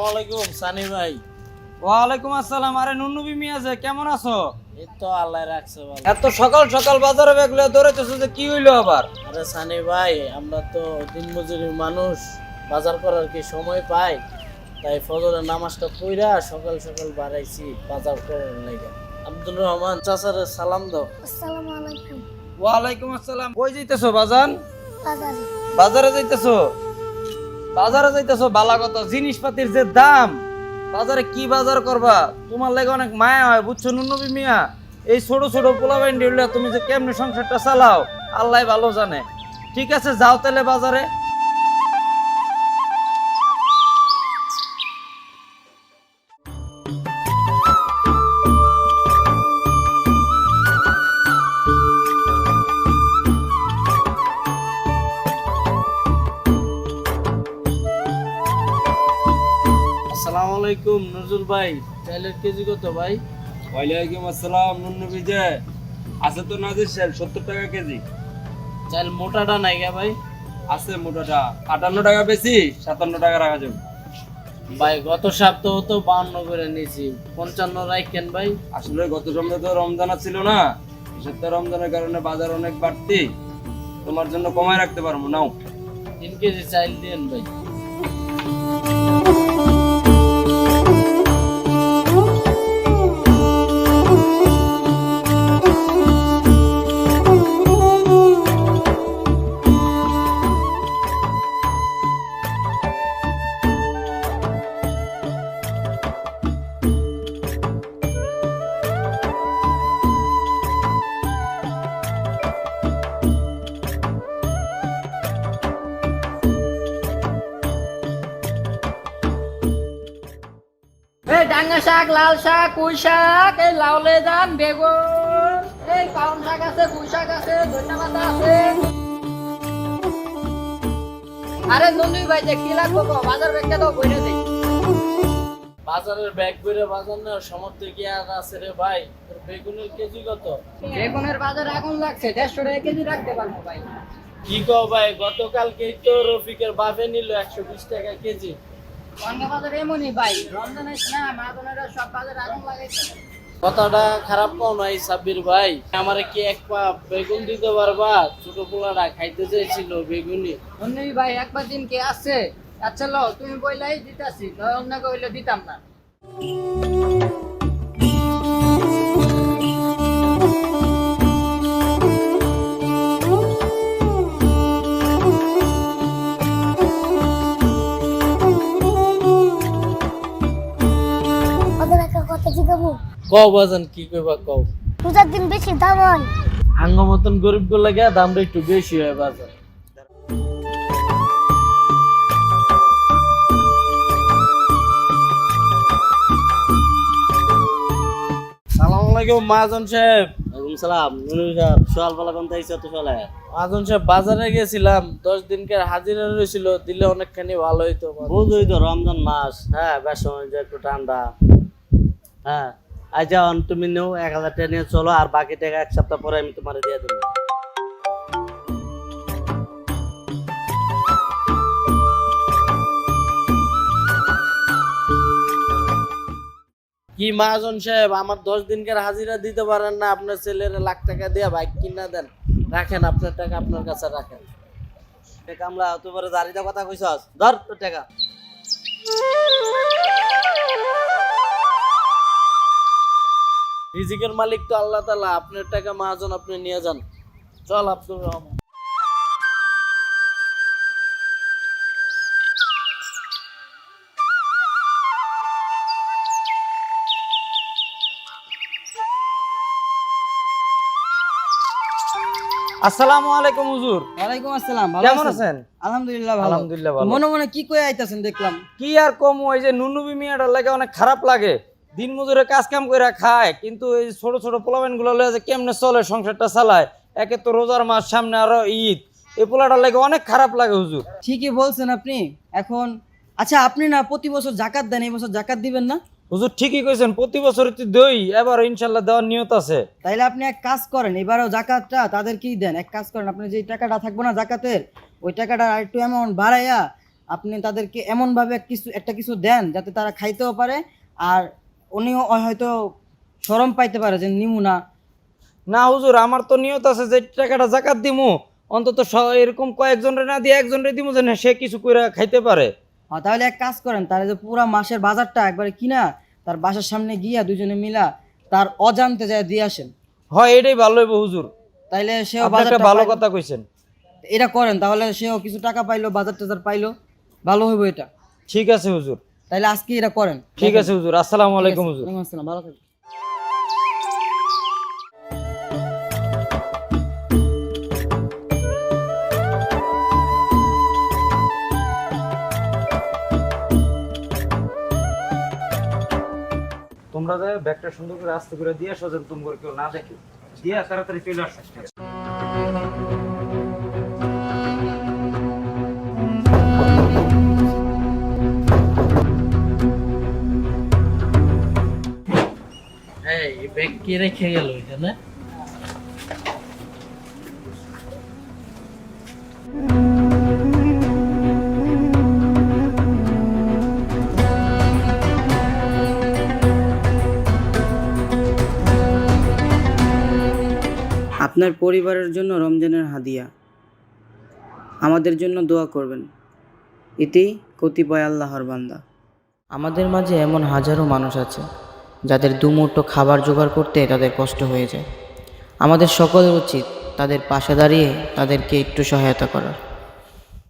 আসসালামু আলাইকুম সানি ভাই। ওয়ালাইকুম আসসালাম। আরে নুন্নবী মিয়া যে কেমন আছো? এই তো আল্লাহ রাখছে ভালো। এত সকাল সকাল বাজারে বেগলে দৌড়াইতেছো যে কি হইলো আবার? আরে সানি ভাই, আমরা তো দিনমজুরি মানুষ, বাজার করার কি সময় পাই? তাই ফজরের নামাজটা পড়া সকাল সকাল বাড়াইছি বাজার করার লাগে। আব্দুর রহমান চাচারে সালাম দাও। আসসালামু আলাইকুম। ওয়ালাইকুম আসসালাম। কই যাইতেছো বাজান? বাজারে বাজারে যাইতেছো? বাজারে যাইতেছো ভালো কথা, জিনিসপাতির যে দাম, বাজারে কি বাজার করবা? তোমার লাগে অনেক মায়া হয় বুঝছো নুন্নবী মিয়া। এই ছোট ছোট পোলাপাইন ডিউলা তুমি যে কেমনে সংসারটা চালাও আল্লাহ ভালো জানে। ঠিক আছে যাও তাহলে বাজারে। আসসালামু আলাইকুম নজরুল ভাই, চাইলের কেজি কত ভাই? ওয়ালাইকুম আসসালাম নুন্নবী যে আছে তো নাজির সেল 70 টাকা কেজি চাইল মোটাটা নাই গা ভাই? আছে মোটাটা 58 টাকা বেশি 57 টাকা রাখা যাবে ভাই গত সপ্তাহ তো 52 করে নিয়েছি, 55 রাখেন ভাই। আসলে গত সপ্তাহে তো রমজান ছিল না, এই সপ্তাহে রমজানের কারণে বাজার অনেক বাড়তি, তোমার জন্য কমায় রাখতে পারবো নাও। 3 কেজি চাইল দিন ভাই। এই ডাঙ্গা শাক, লাল শাক, পুঁই শাক, এই লাউলে যান, বেগুন, এই পালং শাক আছে, পুঁই শাক আছে, ধনিয়া পাতা আছে। আরে নন্দী ভাই যে কি লাগবে গো? বাজার ব্যাগটা তো বইরে দেই। বাজারের ব্যাগ করে বাজার নেওয়ার সমর্থ কি আর আছে রে ভাই? তোর বেগুনের কেজি কত? বেগুনের বাজার আগুন লাগছে, 150 টাকা কেজি রাখতে পারবো ভাই। কি কও ভাই, গতকালকেই তো রফিকের বাপে নিল 120 টাকা কেজি। অন্য বাজার এমনই ভাই, রমজানের না মাদনেরা সব বাজার আগুন লাগাইছে। কথাটা খারাপ পাও নাই সাব্বির ভাই, আমারে কি এক পা বেগুন দিতে পারবা? ছোট পোলাটা খাইতে চাইছিল বেগুনি। নন্দী ভাই একবার দিন কে আছে? আচ্ছা লো তুমি বইলাই দিতাছি, নয় অন্য কইলে দিতাম না। বাজারে একটা কথা জিগাবো। কও বাজান কি কইবা কও। রোজার দিন বেশি দাম হয়। আঙ্গ মতন গরিব গুলো লাগে দামটা একটু বেশি হয় বাজার। সালাম আলাইকুম মহাজন সাহেব। ওয়ালাইকুম সালাম নুরুল সাহেব, সোয়াল পালা কোন তাইছো তো সোয়ালে? মহাজন সাহেব বাজারে গেছিলাম, 10 দিনকার হাজিরা রয়েছিল, দিলে অনেকখানি ভালো হইতো। বুঝই তো রমজান মাস, হ্যাঁ বেশ সময় যে একটু ঠান্ডা। হ্যাঁ আচ্ছা তুমি নেও 1000 টাকা নিয়ে চলো, আর বাকি টাকা এক সপ্তাহ পরে আমি তোমার দিয়ে দেবো। কি মহাজন সাহেব, আমার 10 দিনকার হাজিরা দিতে পারেন না? আপনার ছেলের লাখ টাকা দিয়ে বাইক কিনা দেন, রাখেন আপনার টাকা আপনার কাছে রাখেন। কামলা তুই পরে দাঁড়িয়ে কথা কইছস, ধর তোর টাকা। রিজিকের মালিক তো আল্লাহ তাআলা, আপনার টাকা মহাজন আপনি নিয়ে যান। চল আব্দুর রহমান। আসসালামু আলাইকুম হুজুর। ওয়ালাইকুম আসসালাম, ভালো কেমন আছেন? আলহামদুলিল্লাহ ভালো। আলহামদুলিল্লাহ ভালো। মনে মনে কি কই আইতাছেন দেখলাম। কি আর কম, ওই যে নুন্নবী মিয়াটার লাগে অনেক খারাপ লাগে। দিন মজুরে কাজ কাম করে খায়, কিন্তু এই ছোট ছোট পোলাপাইন গুলো লয়ে যে কেমনে চলে সংসারটা চালায়। একে তো রোজার মাস, সামনে আরো ঈদ, এই পোলাটার লাগে অনেক খারাপ লাগে হুজুর। ঠিকই বলছেন আপনি। এখন আচ্ছা আপনি না প্রতি বছর জাকাত দেন, এই বছর জাকাত দিবেন না? হুজুর ঠিকই কইছেন, প্রতি বছর তো দেই, এবার ইনশাল্লাহ দেওয়ার নিয়ত আছে। তাইলে আপনি এক কাজ করেন, এবারেও জাকাতটা তাদেরকেই দেন। এক কাজ করেন, আপনি যে টাকাটা থাকবো না জাকাতের, ওই টাকাটা আর একটু অ্যামাউন্ট বাড়াইয়া আপনি তাদেরকে এমনভাবে একটা কিছু দেন যাতে তারা খাইতেও পারে, আর উনিও হয়তো শরম পাইতে পারে যে নিমু না। না হুজুর, আমার তো নিয়ত আছে যে টাকাটা জাকাত দিমু, অন্তত এরকম কয়েকজনের না দিয়ে একজনের দিমু যেন সে কিছু করে খাইতে পারে। তাহলে এক কাজ করেন, তাহলে যে পুরা মাসের বাজারটা একবারে কিনা তার বাসার সামনে গিয়া দুজনে মিলা তার অজান্তে যায় দিয়ে আসেন। হয় এটাই ভালো হইব হুজুর, তাইলে সেও আপনি একটা বাজারটা ভালো পাইলো। কথা কইছেন। এটা করেন, তাহলে সেও কিছু টাকা পাইলো, বাজার টাজার পাইলো, ভালো হইব এটা। ঠিক আছে হুজুর, তাইলে আজকে এটা করেন। ঠিক আছে হুজুর। আসসালামু আলাইকুম হুজুর। ওয়ালাইকুম আসসালাম, ভালো থাকবেন। তোমরা যে ব্যাগটা সুন্দর করে আস্তে করে দিয়ে আসো যেন তোমরা কেউ না দেখে, দিয়ে তাড়াতাড়ি চলে আসো। এই ব্যাগ কে রেখে গেল এখানে? আপনার পরিবারের জন্য রমজানের হাদিয়া, আমাদের জন্য দোয়া করবেন। এতেই কতিপয় আল্লাহর বান্দা। আমাদের মাঝে এমন হাজারো মানুষ আছে যাদের দুমুঠো খাবার জোগাড় করতে তাদের কষ্ট হয়ে যায়। আমাদের সকলের উচিত তাদের পাশে দাঁড়িয়ে তাদেরকে একটু সহায়তা করার।